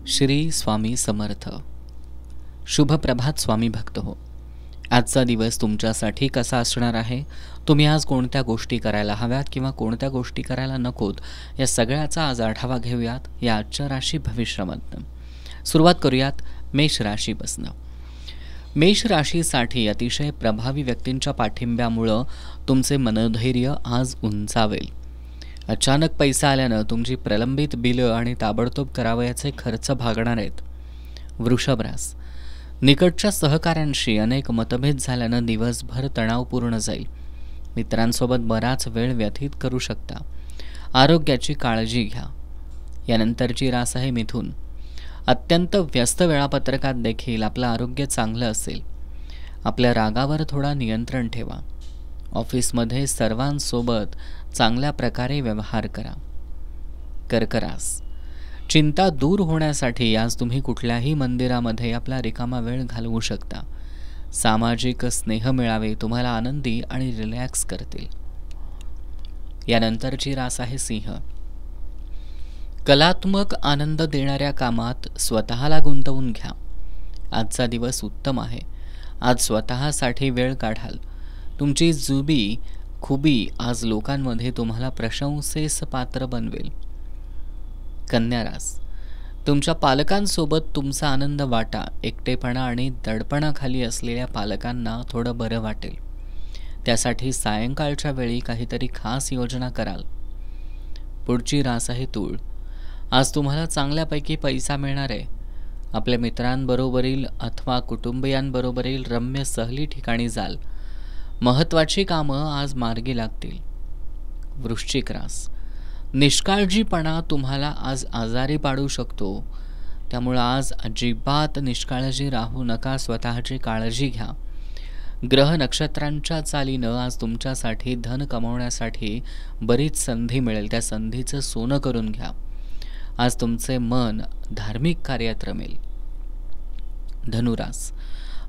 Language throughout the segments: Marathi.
श्री स्वामी समर्थ. शुभ प्रभात स्वामी भक्त हो. आजचा दिवस तुमच्यासाठी कसा असणार आहे, तुम्ही आज कोणत्या गोष्टी करायला हव्यात किंवा कोणत्या गोष्टी करायला नकोत, या सगळ्याचा आज आढावा घेऊयात या आजच्या राशी भविष्यामधनं. सुरुवात करूयात मेष राशीपासून. मेष राशीसाठी अतिशय प्रभावी व्यक्तींच्या पाठिंब्यामुळं तुमचे मनोधैर्य आज उंचावेल. अचानक पैसा आल्यानं तुमची प्रलंबित बिलं आणि ताबडतोब करावयाचे खर्च भागणार आहेत. वृषभ रास. निकटच्या सहकाऱ्यांशी अनेक मतभेद झाल्यानं दिवसभर तणावपूर्ण जाईल. मित्रांसोबत बराच वेळ व्यतीत करू शकता. आरोग्याची काळजी घ्या. यानंतरची रास आहे मिथुन. अत्यंत व्यस्त वेळापत्रकात देखील आपलं आरोग्य चांगलं असेल. आपल्या रागावर थोडा नियंत्रण ठेवा. ऑफिसमध्ये सर्वांसोबत चांगल्या प्रकारे व्यवहार करा. कर्क रास. चिंता दूर होण्यासाठी आज तुम्ही कुठल्याही मंदिरामध्ये आपला रिकामा वेळ घालवू शकता. सामाजिक स्नेह मेळावे तुम्हाला आनंदी आणि रिलॅक्स करतील. यानंतरची रास आहे सिंह. कलात्मक आनंद देणाऱ्या कामात स्वतःला गुंतवून घ्या. आजचा दिवस उत्तम आहे. आज स्वतःसाठी वेळ काढाल. तुमची जुबी खुबी आज लोकांमध्ये तुम्हाला प्रशंसेस पात्र बनवेल. कन्या रास. तुमच्या पालकांसोबत तुमचा आनंद वाटा. एकटेपणा आणि दडपणाखाली असलेल्या पालकांना थोडं बरं वाटेल. त्यासाठी सायंकाळच्या वेळी काहीतरी खास योजना कराल. पुढची रास आहे तूळ. आज तुम्हाला चांगल्यापैकी पैसा मिळणार आहे. आपल्या मित्रांबरोबरील अथवा कुटुंबियांबरोबरील रम्य सहली ठिकाणी जाल. महत्त्वाची कामं आज मार्गी लागतील. वृश्चिक रास. निष्काळजीपणा तुम्हाला आज आजारी पाडू शकतो. त्यामुळं आज अजिबात निष्काळजी राहू नका. स्वतःची काळजी घ्या. ग्रह नक्षत्रांच्या चालीनं आज तुमच्यासाठी धन कमवण्यासाठी बरीच संधी मिळेल. त्या संधीचं सोनं करून घ्या. आज तुमचे मन धार्मिक कार्यात रमेल. धनुरास.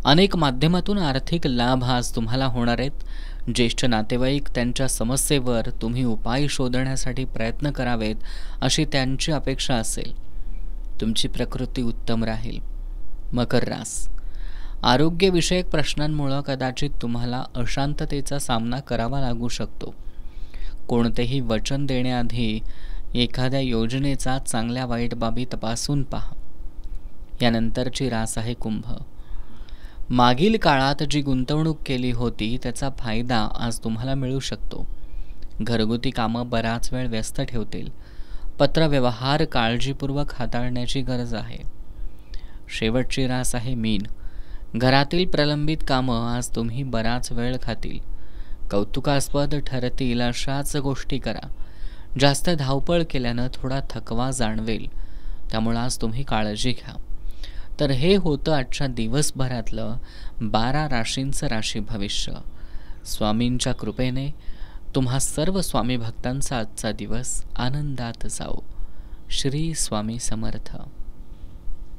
अनेक माध्यमातून आर्थिक लाभ आज तुम्हाला होणार आहेत. ज्येष्ठ नातेवाईक त्यांच्या समस्येवर तुम्ही उपाय शोधण्यासाठी प्रयत्न करावेत अशी त्यांची अपेक्षा असेल. तुमची प्रकृती उत्तम राहील. मकर रास. आरोग्यविषयक प्रश्नांमुळे कदाचित तुम्हाला अशांततेचा सामना करावा लागू शकतो. कोणतेही वचन देण्याआधी एखाद्या योजनेचा चांगल्या वाईट बाबी तपासून पहा. यानंतरची रास आहे कुंभ. मागील काळात जी गुंतवणूक केली होती त्याचा फायदा आज तुम्हाला मिळू शकतो. घरगुती कामं बराच वेळ व्यस्त ठेवतील. पत्रव्यवहार काळजीपूर्वक हाताळण्याची गरज आहे. शेवटची रास आहे मीन. घरातील प्रलंबित कामं आज तुम्ही बराच वेळ खातील. कौतुकास्पद ठरतील अशाच गोष्टी करा. जास्त धावपळ केल्यानं थोडा थकवा जाणवेल. त्यामुळं आज तुम्ही काळजी घ्या. तर हे होतं आजच्या दिवसभरातलं 12 राशींचं राशी भविष्य. स्वामींच्या कृपेने तुम्हा सर्व स्वामी भक्तांचा आजचा दिवस आनंदात जाओ. श्री स्वामी समर्थ.